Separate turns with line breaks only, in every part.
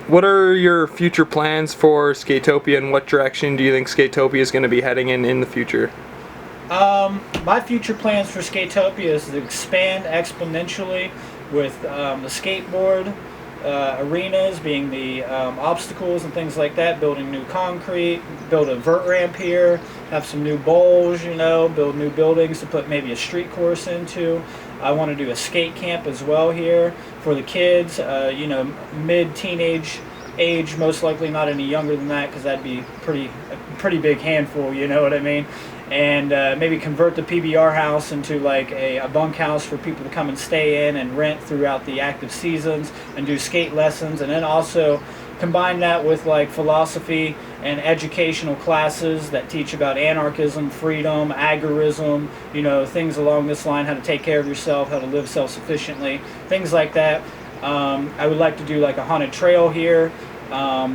What are your future plans for Skatopia, and what direction do you think Skatopia is going to be heading in the future?
My future plans for Skatopia is to expand exponentially with the skateboard arenas, being the obstacles and things like that, building new concrete, build a vert ramp here, have some new bowls, build new buildings to put maybe a street course into. I want to do a skate camp as well here for the kids, mid-teenage age, most likely not any younger than that, because that'd be a pretty big handful, you know what I mean? And maybe convert the PBR house into like a bunkhouse for people to come and stay in and rent throughout the active seasons, and do skate lessons, and then also combine that with like philosophy and educational classes that teach about anarchism, freedom, agorism, things along this line, how to take care of yourself, how to live self-sufficiently, things like that. I would like to do like a haunted trail here,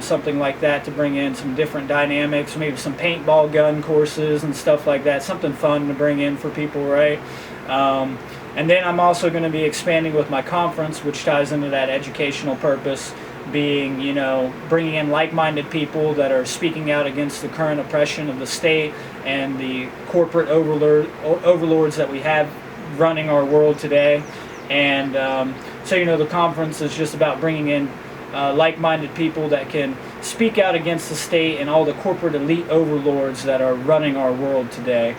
something like that, to bring in some different dynamics, maybe some paintball gun courses and stuff like that, something fun to bring in for people, right? And then I'm also going to be expanding with my conference, which ties into that educational purpose, being, bringing in like-minded people that are speaking out against the current oppression of the state and the corporate overlords that we have running our world today. And so, the conference is just about bringing in like-minded people that can speak out against the state and all the corporate elite overlords that are running our world today.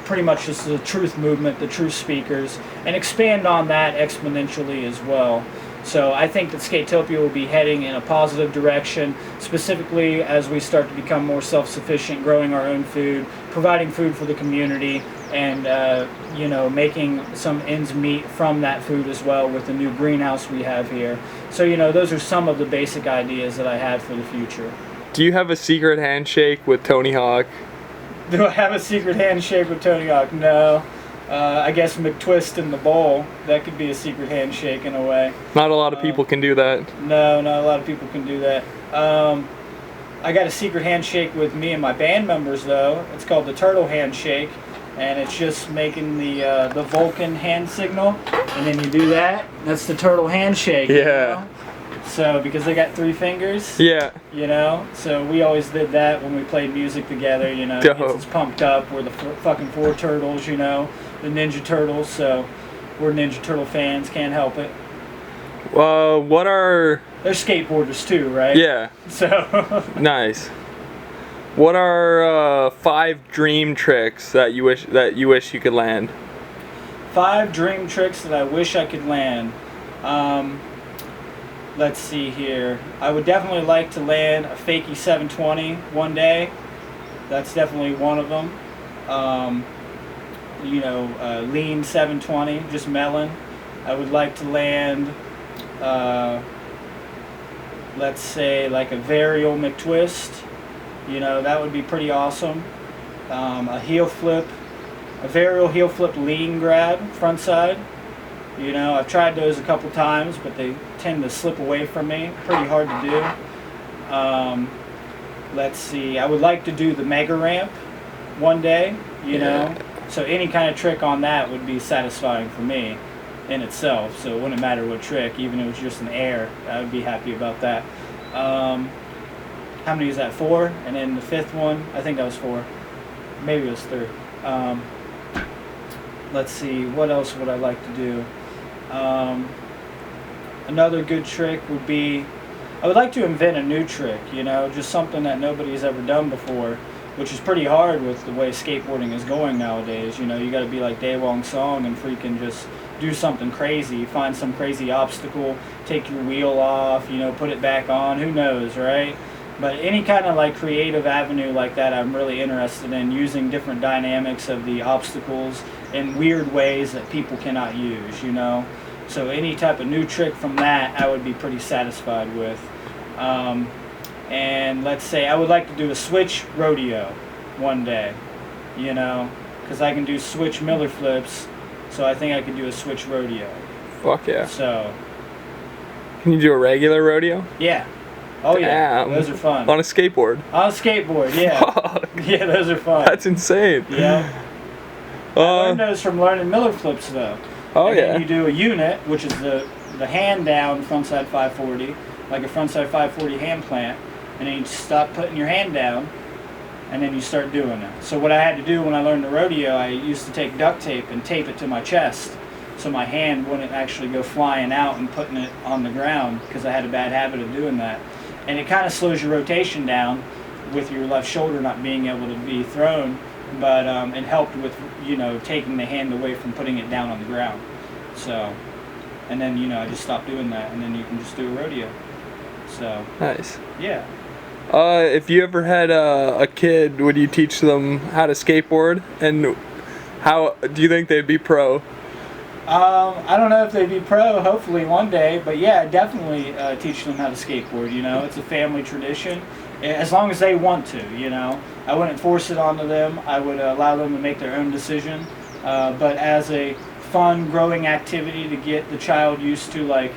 Pretty much just the truth movement, the truth speakers, and expand on that exponentially as well. So I think that Skatopia will be heading in a positive direction, specifically as we start to become more self-sufficient, growing our own food, providing food for the community, and making some ends meet from that food as well with the new greenhouse we have here. So those are some of the basic ideas that I have for the future.
Do you have a secret handshake with Tony Hawk?
Do I have a secret handshake with Tony Hawk? No. I guess McTwist in the bowl, that could be a secret handshake in a way.
Not a lot of people can do that.
No, not a lot of people can do that. I got a secret handshake with me and my band members, though. It's called the Turtle Handshake, and it's just making the Vulcan hand signal, and then you do that. That's the Turtle Handshake.
Yeah.
So, because they got 3 fingers.
Yeah.
So we always did that when we played music together, It gets us pumped up. We're the fucking 4 turtles, the Ninja Turtles, so we're Ninja Turtle fans, can't help it. They're skateboarders too, right?
Yeah.
So.
Nice. What are 5 dream tricks that you wish you could land?
5 dream tricks that I wish I could land. Let's see here. I would definitely like to land a fakie 720 one day. That's definitely one of them. Lean 720, just melon. I would like to land, let's say, like a varial McTwist. That would be pretty awesome. A heel flip, a varial heel flip lean grab, front side. I've tried those a couple times, but they tend to slip away from me. Pretty hard to do. Let's see. I would like to do the mega ramp one day, So any kind of trick on that would be satisfying for me in itself. So it wouldn't matter what trick, even if it was just an air. I would be happy about that. How many is that? 4? And then the 5th one, I think that was 4. Maybe it was 3. Let's see. What else would I like to do? Another good trick would be, I would like to invent a new trick, just something that nobody's ever done before, which is pretty hard with the way skateboarding is going nowadays. You got to be like Daewong Song and freaking just do something crazy, find some crazy obstacle, take your wheel off, put it back on, who knows, right? But any kind of like creative avenue like that, I'm really interested in, using different dynamics of the obstacles in weird ways that people cannot use, So any type of new trick from that, I would be pretty satisfied with. And let's say I would like to do a switch rodeo one day, because I can do switch Miller flips, so I think I could do a switch rodeo.
Fuck yeah.
So.
Can you do a regular rodeo?
Yeah. Oh yeah,
Damn.
Those are fun.
On a skateboard?
On a skateboard, yeah.
Fuck.
Yeah, those are fun.
That's insane.
Yeah. I learned those from learning Miller flips, though.
Oh,
and
yeah.
Then you do a unit, which is the hand down frontside 540, like a frontside 540 hand plant, and then you stop putting your hand down, and then you start doing it. So what I had to do when I learned the rodeo, I used to take duct tape and tape it to my chest so my hand wouldn't actually go flying out and putting it on the ground, because I had a bad habit of doing that. And it kind of slows your rotation down with your left shoulder not being able to be thrown, but it helped with, taking the hand away from putting it down on the ground. So, and then, I just stopped doing that, and then you can just do a rodeo. So.
Nice.
Yeah.
If you ever had a kid, would you teach them how to skateboard? And how do you think they'd be pro?
I don't know if they'd be pro, hopefully one day, but yeah, definitely teach them how to skateboard. It's a family tradition, as long as they want to. I wouldn't force it onto them. I would allow them to make their own decision. But as a fun, growing activity to get the child used to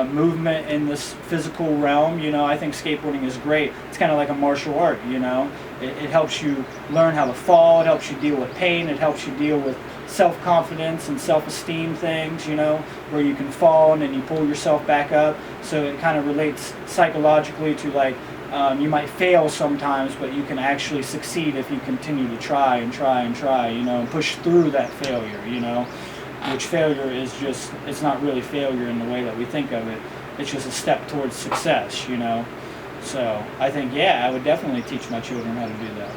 movement in this physical realm, I think skateboarding is great. It's kind of like a martial art. It helps you learn how to fall. It helps you deal with pain. It helps you deal with self-confidence and self-esteem things, where you can fall and then you pull yourself back up. So it kind of relates psychologically to you might fail sometimes, but you can actually succeed if you continue to try and try and try, and push through that failure, which failure is just, it's not really failure in the way that we think of it. It's just a step towards success, So I think, I would definitely teach my children how to do that.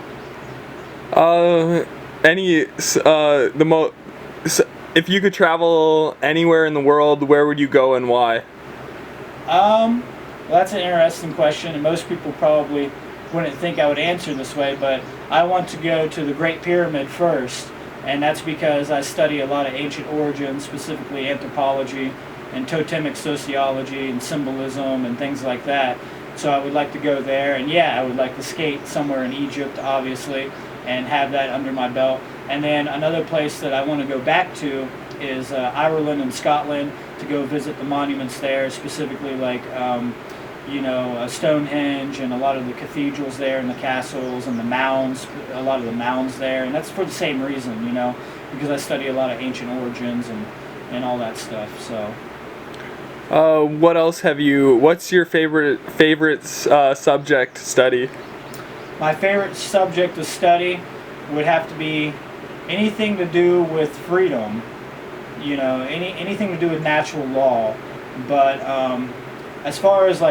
If you could travel anywhere in the world, where would you go and why?
Well, that's an interesting question, and most people probably wouldn't think I would answer this way, but I want to go to the Great Pyramid first, and that's because I study a lot of ancient origins, specifically anthropology and totemic sociology and symbolism and things like that. So I would like to go there, and I would like to skate somewhere in Egypt, obviously, and have that under my belt. And then another place that I want to go back to is Ireland and Scotland, to go visit the monuments there, specifically Stonehenge and a lot of the cathedrals there and the castles and the mounds, a lot of the mounds there. And that's for the same reason, because I study a lot of ancient origins and all that stuff. So.
What else what's your favorite subject to study?
My favorite subject to study would have to be anything to do with freedom, anything to do with natural law. But as far as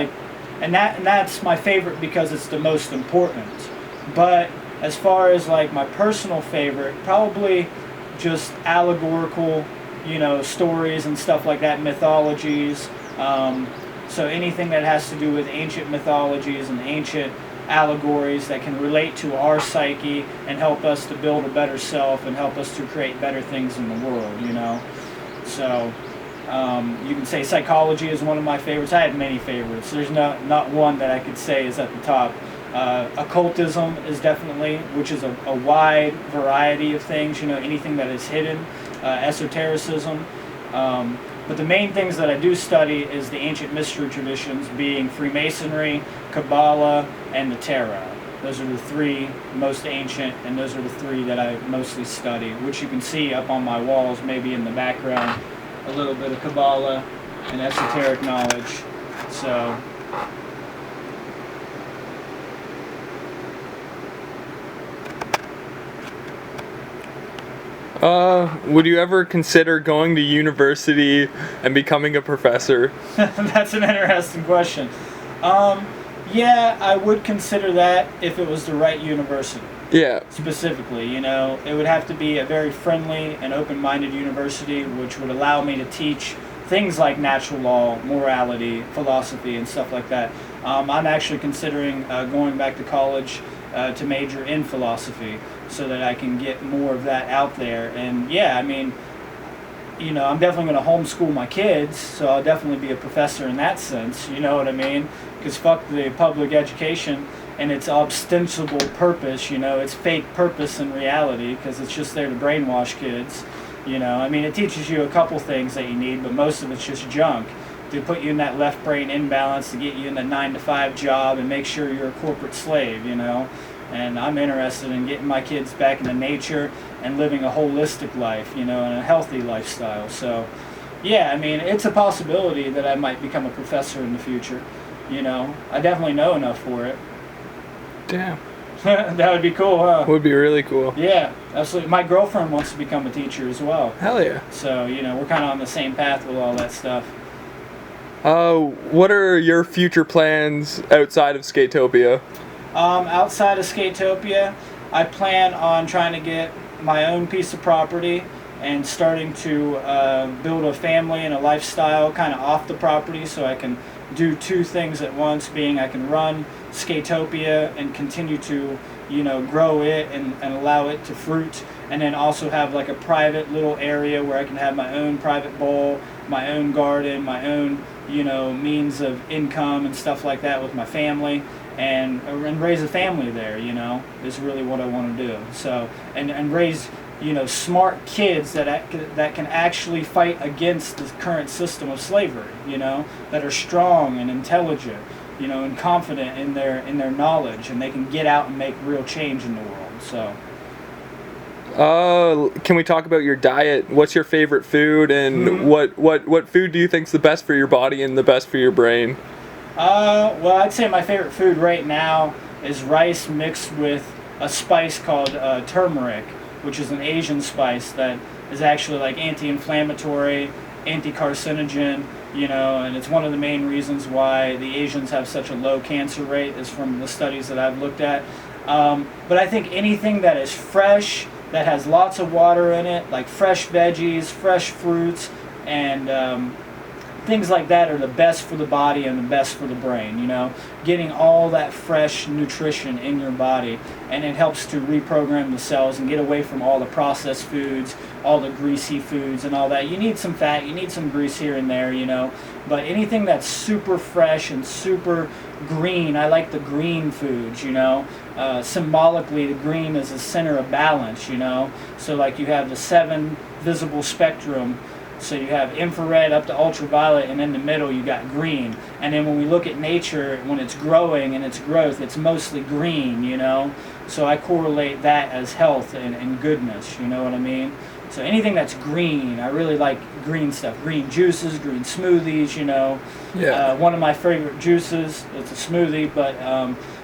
and that's my favorite because it's the most important. But as far as my personal favorite, probably just allegorical, stories and stuff like that, mythologies. So anything that has to do with ancient mythologies and ancient allegories that can relate to our psyche and help us to build a better self and help us to create better things in the world, So you can say psychology is one of my favorites. I have many favorites. There's not one that I could say is at the top. Occultism is definitely, which is a wide variety of things, anything that is hidden, esotericism. But the main things that I do study is the ancient mystery traditions, being Freemasonry, Kabbalah, and the Tarot. Those are the three most ancient, and those are the three that I mostly study, which you can see up on my walls, maybe in the background, a little bit of Kabbalah and esoteric knowledge. So.
Would you ever consider going to university and becoming a professor?
That's an interesting question. I would consider that if it was the right university.
Yeah.
Specifically, it would have to be a very friendly and open-minded university, which would allow me to teach things like natural law, morality, philosophy, and stuff like that. I'm actually considering going back to college to major in philosophy, so that I can get more of that out there. And I'm definitely going to homeschool my kids, so I'll definitely be a professor in that sense, you know what I mean? Because fuck the public education and its ostensible purpose, it's fake purpose in reality, because it's just there to brainwash kids, it teaches you a couple things that you need, but most of it's just junk to put you in that left brain imbalance, to get you in the 9-to-5 job and make sure you're a corporate slave, And I'm interested in getting my kids back into nature and living a holistic life, and a healthy lifestyle. So, it's a possibility that I might become a professor in the future, You know, I definitely know enough for it.
Damn.
That would be cool, huh?
Would be really cool.
Yeah, absolutely. My girlfriend wants to become a teacher as well.
Hell yeah.
So, you know, we're kind of on the same path with all that stuff.
What are your future plans outside of Skatopia?
Outside of Skatopia, I plan on trying to get my own piece of property and starting to build a family and a lifestyle kind of off the property, so I can do two things at once, being I can run Skatopia and continue to, you know, grow it and allow it to fruit, and then also have like a private little area where I can have my own private bowl, my own garden, my own, you know, means of income and stuff like that with my family, and raise a family there, you know, is really what I want to do. So, and raise, you know, smart kids that can actually fight against the current system of slavery, you know, that are strong and intelligent, you know, and confident in their knowledge, and they can get out and make real change in the world. So.
Can we talk about your diet? What's your favorite food, and what food do you think's the best for your body and the best for your brain?
Well, I'd say my favorite food right now is rice mixed with a spice called turmeric, which is an Asian spice that is actually like anti-inflammatory, anti-carcinogen, you know, and it's one of the main reasons why the Asians have such a low cancer rate, is from the studies that I've looked at. But I think anything that is fresh, that has lots of water in it, like fresh veggies, fresh fruits, and things like that are the best for the body and the best for the brain, you know, getting all that fresh nutrition in your body, and it helps to reprogram the cells and get away from all the processed foods, all the greasy foods and all that. You need some fat, you need some grease here and there, you know, but anything that's super fresh and super green, I like the green foods, you know. Symbolically, the green is the center of balance, you know, so like you have the 7 visible spectrum. So you have infrared up to ultraviolet, and in the middle you got green. And then when we look at nature, when it's growing and its growth, it's mostly green, you know. So I correlate that as health and goodness, you know what I mean? So anything that's green, I really like green stuff. Green juices, green smoothies, you know.
Yeah.
One of my favorite juices, it's a smoothie, but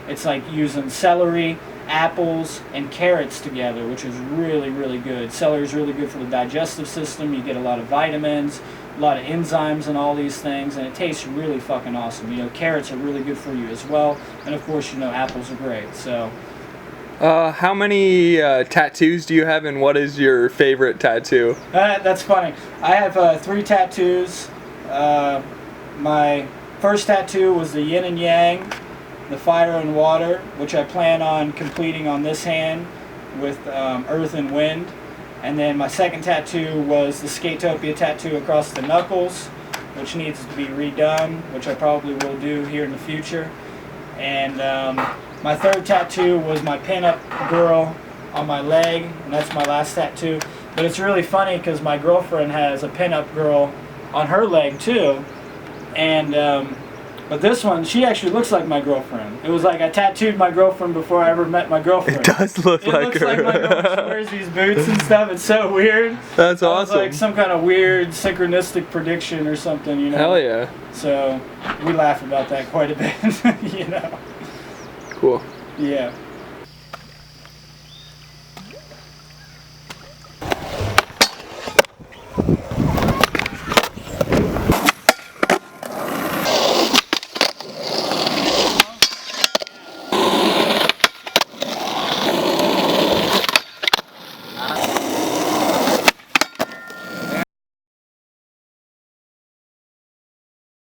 it's like using celery, apples, and carrots together, which is really, really good. Celery is really good for the digestive system. You get a lot of vitamins, a lot of enzymes and all these things, and it tastes really fucking awesome. You know, carrots are really good for you as well, and of course, you know, apples are great. So.
How many tattoos do you have, and what is your favorite tattoo?
That's funny. I have 3 tattoos. My first tattoo was the yin and yang, the fire and water, which I plan on completing on this hand with earth and wind. And then my second tattoo was the Skatopia tattoo across the knuckles, which needs to be redone, which I probably will do here in the future. And my third tattoo was my pinup girl on my leg, and that's my last tattoo. But it's really funny because my girlfriend has a pinup girl on her leg too, and but this one, she actually looks like my girlfriend. It was like I tattooed my girlfriend before I ever met my girlfriend.
It does look like her. It
looks like my girlfriend. She wears these boots and stuff. It's so weird.
That's awesome.
It's like some kind of weird synchronistic prediction or something, you know.
Hell yeah.
So we laugh about that quite a bit, you know.
Cool.
Yeah.